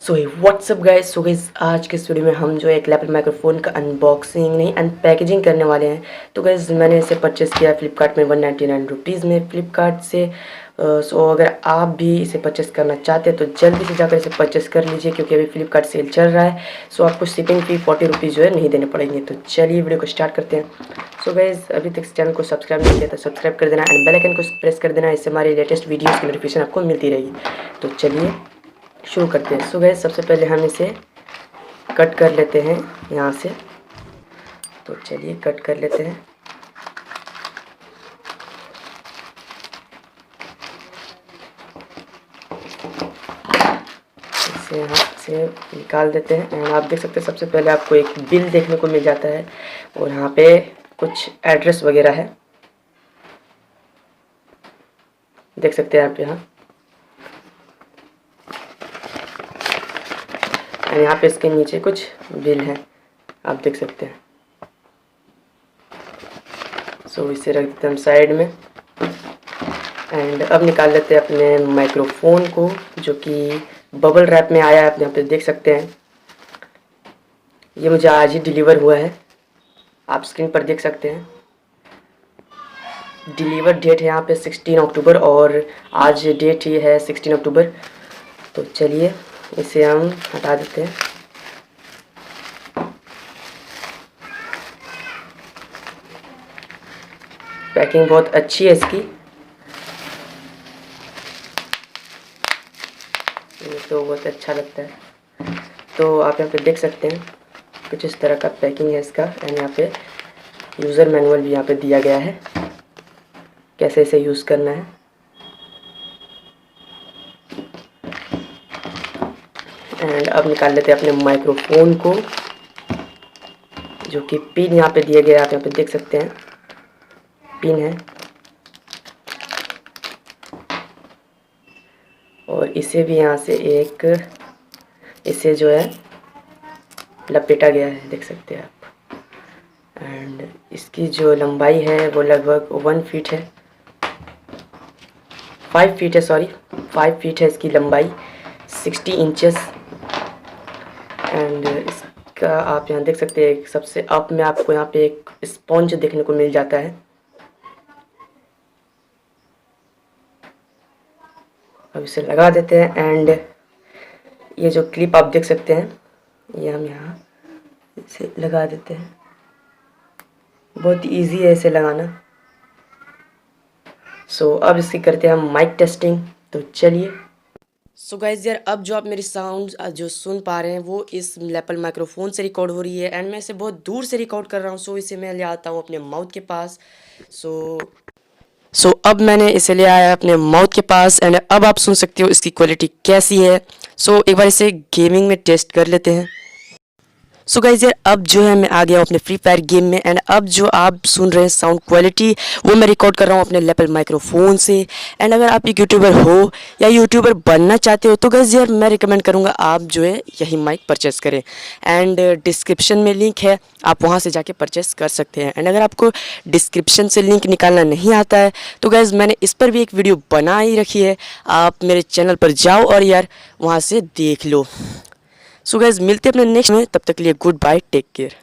So what's up guys. So guys आज के इस वीडियो में हम जो है एक लैपल माइक्रोफोन का अनबॉक्सिंग नहीं अनपैकेजिंग करने वाले हैं। तो गाइस मैंने इसे परचेस किया फ्लिपकार्ट में 199 रुपीज़ में फ्लिपकार्ट से। सो अगर आप भी इसे परचेस करना चाहते हैं तो जल्दी से जाकर इसे परचेस कर लीजिए, क्योंकि अभी फ्लिपकार्ट सेल चल रहा है। सो आपको शिपिंग फी 40 रुपीज़ जो है नहीं देने पड़ेंगे। तो चलिए वीडियो को स्टार्ट करते हैं। सो गाइस अभी तक इस चैनल को सब्सक्राइब नहीं किया तो सब्सक्राइब कर देना एंड बेल आइकन को प्रेस कर देना, इससे हमारी लेटेस्ट वीडियोज़ की नोटिफिकेशन आपको मिलती रहेगी। तो चलिए शुरू करते हैं। सो गाइस सबसे पहले हम इसे कट कर लेते हैं यहाँ से। तो चलिए कट कर लेते हैं। इसे यहाँ से निकाल देते हैं एंड आप देख सकते हैं सबसे पहले आपको एक बिल देखने को मिल जाता है और यहाँ पे कुछ एड्रेस वगैरह है, देख सकते हैं आप यहाँ। यहाँ पे इसके नीचे कुछ बिल हैं, आप देख सकते हैं। सो इसे रख देते हैं हम साइड में एंड अब निकाल लेते हैं अपने माइक्रोफोन को, जो कि बबल रैप में आया है। आप यहाँ पे देख सकते हैं ये मुझे आज ही डिलीवर हुआ है, आप स्क्रीन पर देख सकते हैं। डिलीवर डेट है यहाँ पे 16 अक्टूबर और आज डेट ही है 16 अक्टूबर। तो चलिए इसे हम हटा देते हैं। पैकिंग बहुत अच्छी है इसकी, ये तो बहुत अच्छा लगता है। तो आप यहाँ पे देख सकते हैं कुछ इस तरह का पैकिंग है इसका एंड यहाँ पे यूज़र मैनुअल भी यहाँ पे दिया गया है, कैसे इसे यूज़ करना है। एंड अब निकाल लेते हैं अपने माइक्रोफोन को, जो कि पिन यहाँ पे दिए गए, आप यहाँ पे देख सकते हैं पिन है। और इसे भी यहाँ से इसे जो है लपेटा गया है, देख सकते हैं आप। एंड इसकी जो लंबाई है वो लगभग 1 फीट है, 5 फीट है, सॉरी 5 फीट है इसकी लंबाई, 60 इंचेस। एंड इसका आप यहाँ देख सकते हैं सबसे अप में आपको यहाँ पे एक स्पॉन्ज देखने को मिल जाता है। अब इसे लगा देते हैं एंड ये जो क्लिप आप देख सकते हैं ये हम यहाँ इसे लगा देते हैं। बहुत इजी है इसे लगाना। सो अब इसकी करते हैं हम माइक टेस्टिंग। तो चलिए। सो गाइज यार अब जो आप मेरी साउंड जो सुन पा रहे हैं वो इस लैपल माइक्रोफोन से रिकॉर्ड हो रही है एंड मैं इसे बहुत दूर से रिकॉर्ड कर रहा हूँ। सो इसे मैं ले आता हूँ अपने माउथ के पास। सो अब मैंने इसे ले आया अपने माउथ के पास एंड अब आप सुन सकते हो इसकी क्वालिटी कैसी है। सो एक बार इसे गेमिंग में टेस्ट कर लेते हैं। सो गाइज यार अब जो है मैं आ गया हूँ अपने फ्री फायर गेम में एंड अब जो आप सुन रहे हैं साउंड क्वालिटी वो मैं रिकॉर्ड कर रहा हूँ अपने लैपल माइक्रोफोन से। एंड अगर आप एक यूट्यूबर हो या यूट्यूबर बनना चाहते हो तो गाइज यार मैं रिकमेंड करूँगा आप जो है यही माइक परचेस करें एंड डिस्क्रिप्शन में लिंक है, आप वहाँ से जाके परचेस कर सकते हैं। एंड अगर आपको डिस्क्रिप्शन से लिंक निकालना नहीं आता है तो गाइज मैंने इस पर भी एक वीडियो बना ही रखी है, आप मेरे चैनल पर जाओ और यार वहाँ से देख लो। सो गाइज मिलते हैं अपने नेक्स्ट में, तब तक के लिए गुड बाय, टेक केयर।